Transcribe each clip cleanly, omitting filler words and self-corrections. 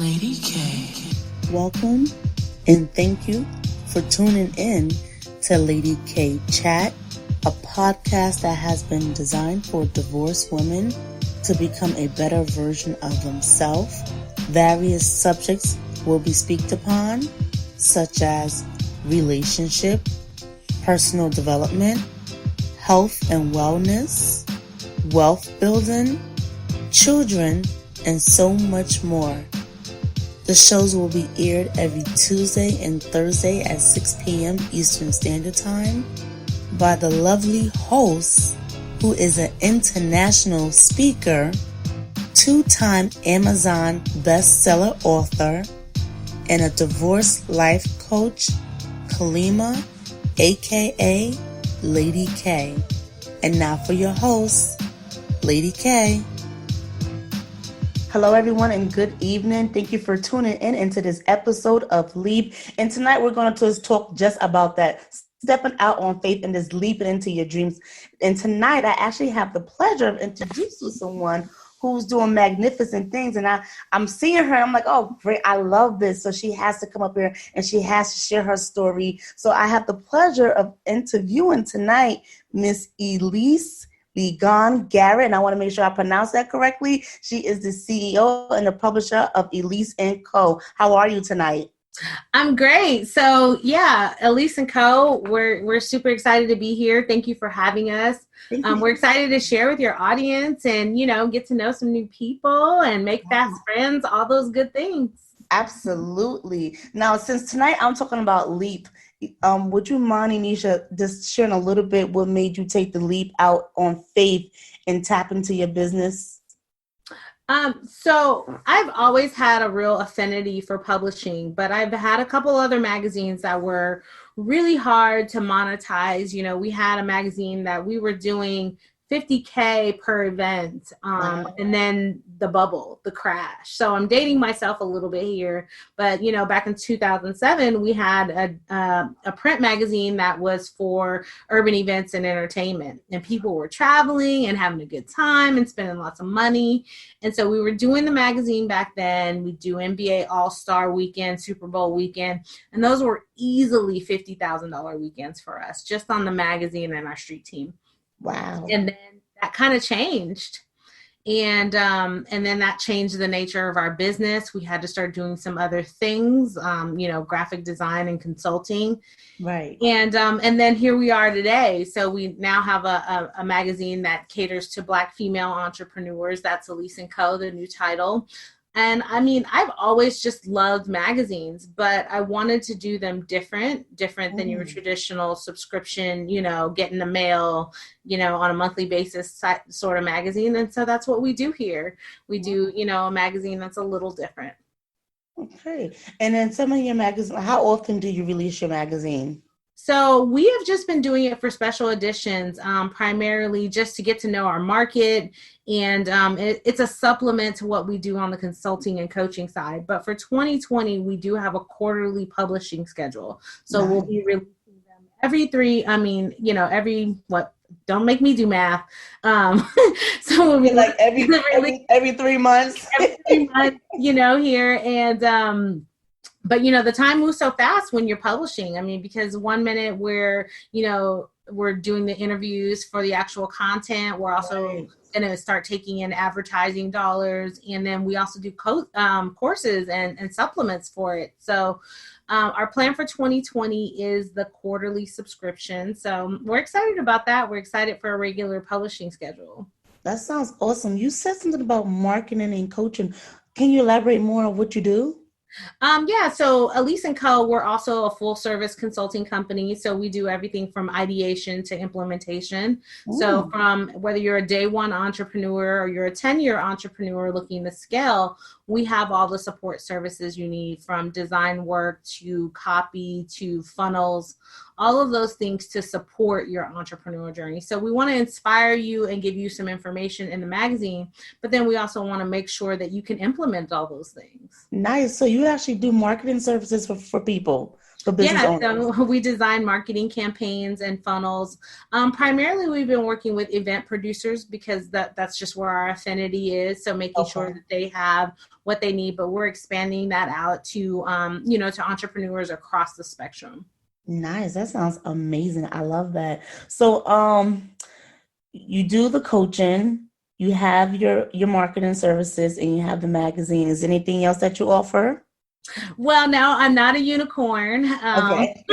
Lady K. Welcome and thank you for tuning in to Lady K Chat, a podcast that has been designed for divorced women to become a better version of themselves. Various subjects will be speaked upon, such as relationship, personal development, health and wellness, wealth building, children, and so much more. The shows will be aired every Tuesday and Thursday at 6 p.m. Eastern Standard Time by the lovely host, who is an international speaker, two-time Amazon bestseller author, and a divorce life coach, Kalima, aka Lady K. And now for your host, Lady K. Hello, everyone, and good evening. Thank you for tuning in into this episode of Leap. And tonight we're going to talk just about that, stepping out on faith and just leaping into your dreams. And tonight I actually have the pleasure of introducing someone who's doing magnificent things. And I'm seeing her, I'm like, oh, great, I love this. So she has to come up here and she has to share her story. So I have the pleasure of interviewing tonight Miss Elise Ligon Garrett, and I want to make sure I pronounce that correctly. She is the CEO and the publisher of Elise & Co. How are you tonight? I'm great. So yeah, Elise & Co. We're super excited to be here. Thank you for having us. We're excited to share with your audience and, get to know some new people and make fast friends, all those good things. Absolutely. Now, since tonight I'm talking about leap, would you mind, Enisha, just sharing a little bit what made you take the leap out on faith and tap into your business? So I've always had a real affinity for publishing, but I've had a couple other magazines that were really hard to monetize. We had a magazine that we were doing $50K per event, and then the bubble, the crash. So I'm dating myself a little bit here, but back in 2007, we had a print magazine that was for urban events and entertainment, and people were traveling and having a good time and spending lots of money. And so we were doing the magazine back then. We do NBA All-Star Weekend, Super Bowl weekend, and those were easily $50,000 weekends for us, just on the magazine and our street team. Wow. And then that kind of changed. And then that changed the nature of our business. We had to start doing some other things, graphic design and consulting. Right. And then here we are today. So we now have a magazine that caters to Black female entrepreneurs. That's Elise & Co., the new title. And I've always just loved magazines, but I wanted to do them different than your traditional subscription, get in the mail, on a monthly basis sort of magazine. And so that's what we do here. We do, a magazine that's a little different. Okay. And then some of your magazines, how often do you release your magazine? So we have just been doing it for special editions, primarily just to get to know our market. And it's a supplement to what we do on the consulting and coaching side. But for 2020, we do have a quarterly publishing schedule. So We'll be releasing them don't make me do math. So we'll be like every 3 months. Every 3 months, here. And but the time moves so fast when you're publishing. Because 1 minute we're doing the interviews for the actual content. We're also going to start taking in advertising dollars, and then we also do courses and supplements for it. So our plan for 2020 is the quarterly subscription. So we're excited about that. We're excited for a regular publishing schedule. That sounds awesome. You said something about marketing and coaching. Can you elaborate more on what you do? So Elise & Co., we're also a full service consulting company. So we do everything from ideation to implementation. Ooh. So from whether you're a day one entrepreneur or you're a 10-year entrepreneur looking to scale, we have all the support services you need, from design work to copy to funnels, all of those things to support your entrepreneurial journey. So we want to inspire you and give you some information in the magazine, but then we also want to make sure that you can implement all those things. Nice. So you actually do marketing services for people. for business Yeah, owners? so we design marketing campaigns and funnels. Primarily, we've been working with event producers because that's just where our affinity is. So making Okay. sure that they have what they need, but we're expanding that out to, to entrepreneurs across the spectrum. Nice. That sounds amazing. I love that. So, you do the coaching, you have your marketing services, and you have the magazine. Is there anything else that you offer? Well, no, I'm not a unicorn. Okay.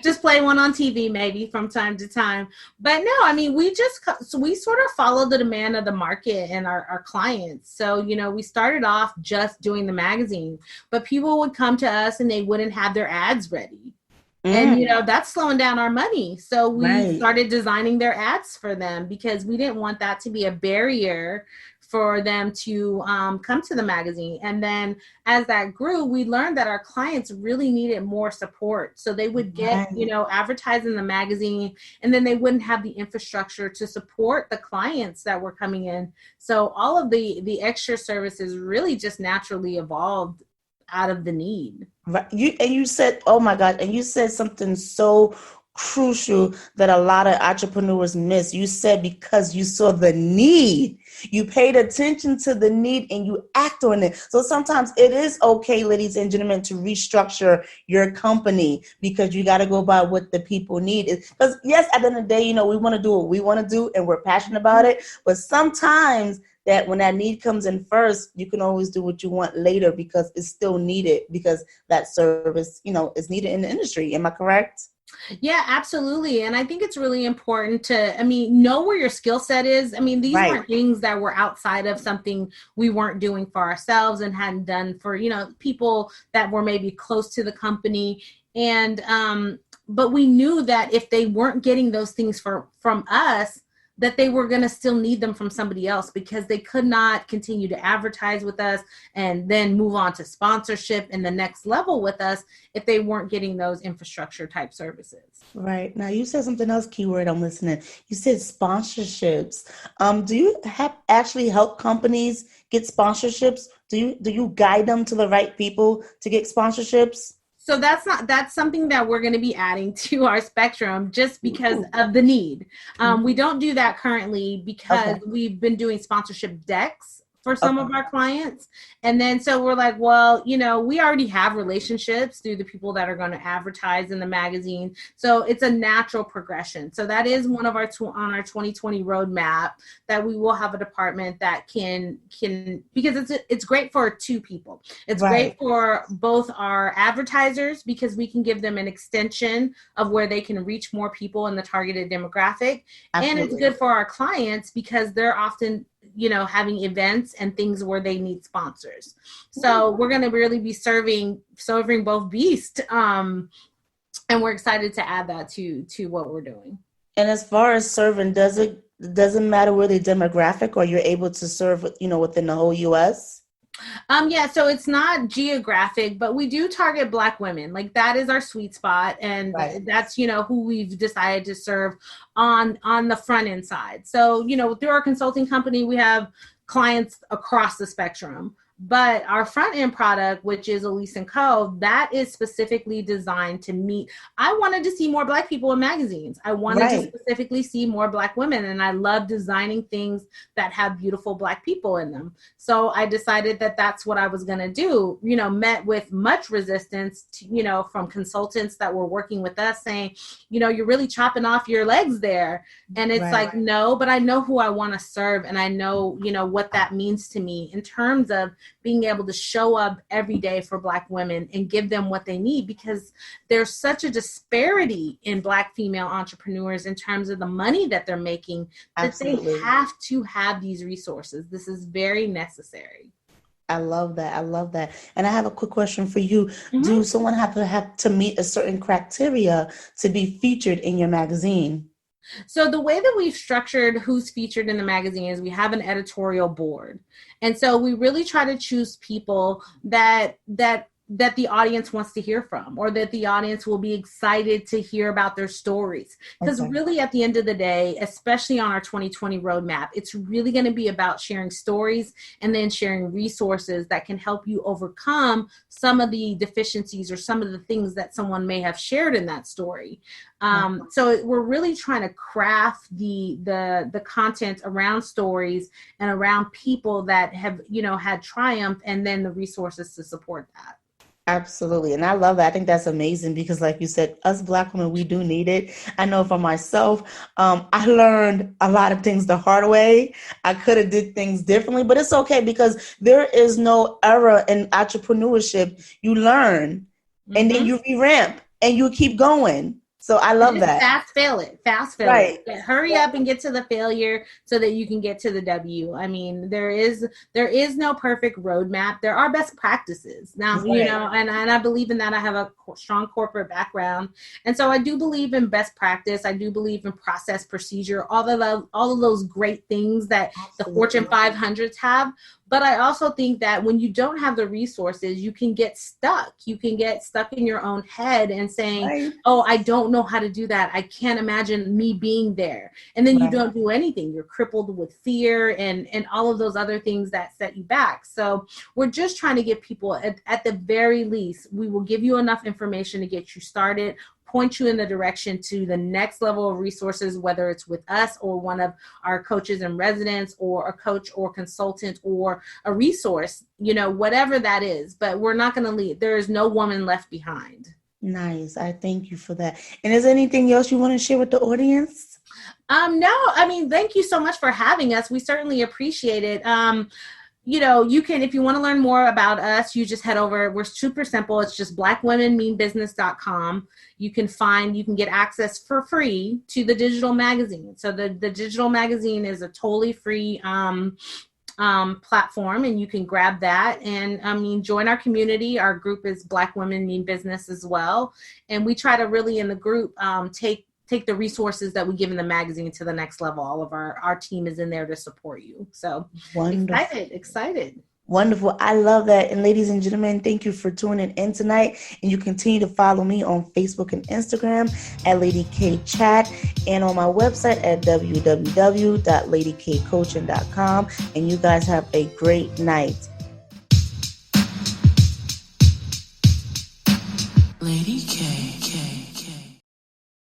Just play one on TV maybe from time to time. But no, I mean, we sort of follow the demand of the market and our clients. So, we started off just doing the magazine, but people would come to us and they wouldn't have their ads ready. And, Mm, that's slowing down our money. So we right. started designing their ads for them because we didn't want that to be a barrier for them to come to the magazine. And then as that grew, we learned that our clients really needed more support. So they would get, Right. advertised in the magazine, and then they wouldn't have the infrastructure to support the clients that were coming in. So all of the extra services really just naturally evolved out of the need. Right. You said, oh my God, and you said something so crucial that a lot of entrepreneurs miss. You said because you saw the need, you paid attention to the need and you act on it. So sometimes it is okay, ladies and gentlemen, to restructure your company because you got to go by what the people need. Because yes, at the end of the day, we want to do what we want to do and we're passionate about it. But sometimes that when that need comes in first, you can always do what you want later because it's still needed because that service, is needed in the industry. Am I correct? Yeah, absolutely. And I think it's really important to, know where your skill set is. These Right. weren't things that were outside of something we weren't doing for ourselves and hadn't done for, people that were maybe close to the company. And, but we knew that if they weren't getting those things from us, that they were going to still need them from somebody else because they could not continue to advertise with us and then move on to sponsorship and the next level with us if they weren't getting those infrastructure type services. Right. Now you said something else, keyword I'm listening. You said sponsorships. Do you have actually help companies get sponsorships? Do you guide them to the right people to get sponsorships? So that's something that we're going to be adding to our spectrum just because Ooh. of the need. We don't do that currently because Okay. we've been doing sponsorship decks for some of Okay. our clients. And then so we're like, well, we already have relationships through the people that are going to advertise in the magazine. So it's a natural progression. So that is one of our on our 2020 roadmap that we will have a department that can because it's great for two people. It's Right. great for both our advertisers because we can give them an extension of where they can reach more people in the targeted demographic. And it's Absolutely. good for our clients because they're often having events and things where they need sponsors. So we're going to really be serving both beasts. And we're excited to add that to what we're doing. And as far as serving, doesn't matter where the demographic or you're able to serve, within the whole US? Yeah, so it's not geographic, but we do target Black women. Like that is our sweet spot, and Right. that's who we've decided to serve on the front end side. So through our consulting company, we have clients across the spectrum. But our front end product, which is Elise & Co., that is specifically designed to meet. I wanted to see more Black people in magazines. I wanted to Right. specifically see more Black women, and I love designing things that have beautiful Black people in them. So I decided that that's what I was going to do, met with much resistance, from consultants that were working with us saying, you're really chopping off your legs there. And it's Right. like, no, but I know who I want to serve. And I know, what that means to me in terms of being able to show up every day for Black women and give them what they need, because there's such a disparity in Black female entrepreneurs in terms of the money that they're making that they Absolutely. have to have these resources. This is very necessary. I love that. I love that. And I have a quick question for you. Do Mhm. someone have to meet a certain criteria to be featured in your magazine? So the way that we've structured who's featured in the magazine is we have an editorial board. And so we really try to choose people that that the audience wants to hear from, or that the audience will be excited to hear about their stories. Because really at the end of the day, especially on our 2020 roadmap, it's really going to be about sharing stories and then sharing resources that can help you overcome some of the deficiencies or some of the things that someone may have shared in that story. So we're really trying to craft the content around stories and around people that have, had triumph, and then the resources to support that. Absolutely. And I love that. I think that's amazing because like you said, us Black women, we do need it. I know for myself, I learned a lot of things the hard way. I could have did things differently, but it's okay because there is no error in entrepreneurship. You learn and then you re-ramp and you keep going. So I love that. Fast fail it. Right. Hurry up and get to the failure so that you can get to the W. I mean, there is no perfect roadmap. There are best practices. Now, and I believe in that. I have a strong corporate background. And so I do believe in best practice. I do believe in process, procedure, all of those great things that the Fortune 500s have. But I also think that when you don't have the resources, you can get stuck. You can get stuck in your own head and saying, oh, I don't know how to do that. I can't imagine me being there. And then you don't do anything. You're crippled with fear and all of those other things that set you back. So we're just trying to give people, at the very least, we will give you enough information to get you started, point you in the direction to the next level of resources, whether it's with us or one of our coaches and residents or a coach or consultant or a resource, whatever that is. But we're not going to leave. There is no woman left behind. Nice. I thank you for that. And is there anything else you want to share with the audience? No, I mean, thank you so much for having us. We certainly appreciate it. You can, if you want to learn more about us, you just head over. We're super simple. It's just blackwomenmeanbusiness.com. You can get access for free to the digital magazine. So the digital magazine is a totally free platform, and you can grab that and join our community. Our group is Black Women Mean Business as well. And we try to really in the group take the resources that we give in the magazine to the next level. All of our team is in there to support you. So wonderful. Excited. Wonderful. I love that. And ladies and gentlemen, thank you for tuning in tonight. And you continue to follow me on Facebook and Instagram at Lady K Chat and on my website at www.ladykcoaching.com. And you guys have a great night. Lady K.